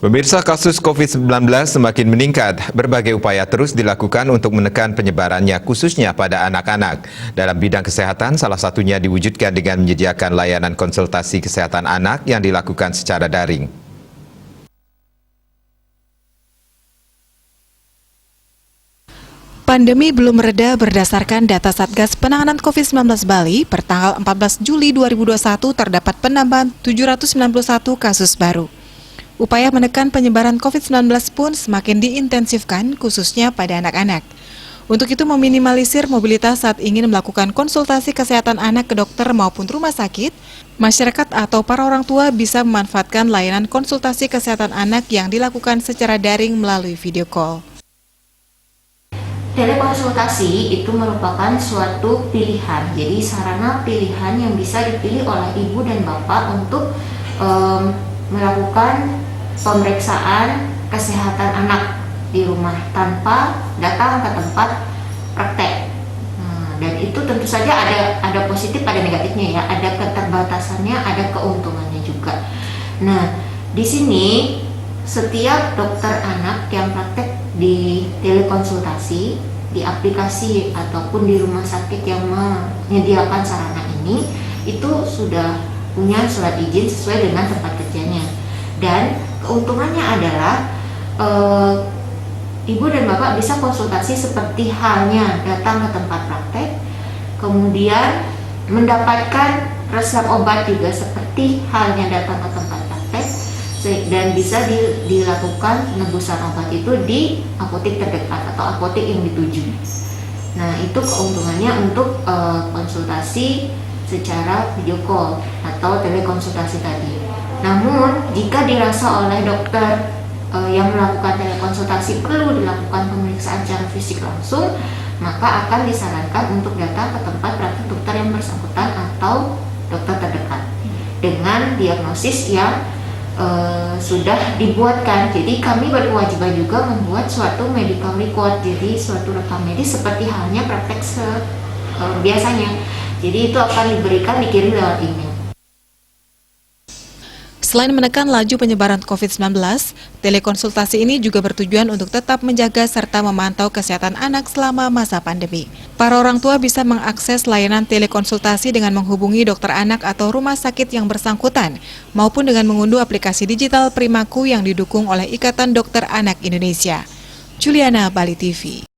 Pemirsa, kasus COVID-19 semakin meningkat. Berbagai upaya terus dilakukan untuk menekan penyebarannya, khususnya pada anak-anak. Dalam bidang kesehatan, salah satunya diwujudkan dengan menyediakan layanan konsultasi kesehatan anak yang dilakukan secara daring. Pandemi belum mereda berdasarkan data Satgas Penanganan COVID-19 Bali, per tanggal 14 Juli 2021 terdapat penambahan 791 kasus baru. Upaya menekan penyebaran COVID-19 pun semakin diintensifkan, khususnya pada anak-anak. Untuk itu meminimalisir mobilitas saat ingin melakukan konsultasi kesehatan anak ke dokter maupun rumah sakit, masyarakat atau para orang tua bisa memanfaatkan layanan konsultasi kesehatan anak yang dilakukan secara daring melalui video call. Telekonsultasi itu merupakan suatu pilihan, jadi sarana pilihan yang bisa dipilih oleh ibu dan bapak untuk melakukan pemeriksaan kesehatan anak di rumah tanpa datang ke tempat praktek. Dan itu tentu saja ada positif, ada negatifnya ya, ada keterbatasannya, ada keuntungannya juga. Nah, di sini setiap dokter anak yang praktek di telekonsultasi, di aplikasi ataupun di rumah sakit yang menyediakan sarana ini, itu sudah punya surat izin sesuai dengan tempat kerjanya. Dan keuntungannya adalah ibu dan bapak bisa konsultasi seperti halnya datang ke tempat praktek, kemudian mendapatkan resep obat juga seperti halnya datang ke tempat praktek, dan bisa dilakukan penebusan obat itu di apotek terdekat atau apotek yang dituju. Nah, itu keuntungannya untuk konsultasi secara video call atau telekonsultasi tadi. Namun, jika dirasa oleh dokter yang melakukan telekonsultasi perlu dilakukan pemeriksaan secara fisik langsung, maka akan disarankan untuk datang ke tempat praktik dokter yang bersangkutan atau dokter terdekat dengan diagnosis yang sudah dibuatkan. Jadi kami berkewajiban juga membuat suatu medical record, jadi suatu rekam medis seperti halnya praktek biasanya. Jadi itu akan dikirim lewat email. Selain menekan laju penyebaran COVID-19, telekonsultasi ini juga bertujuan untuk tetap menjaga serta memantau kesehatan anak selama masa pandemi. Para orang tua bisa mengakses layanan telekonsultasi dengan menghubungi dokter anak atau rumah sakit yang bersangkutan, maupun dengan mengunduh aplikasi digital Primaku yang didukung oleh Ikatan Dokter Anak Indonesia. Juliana, Bali TV.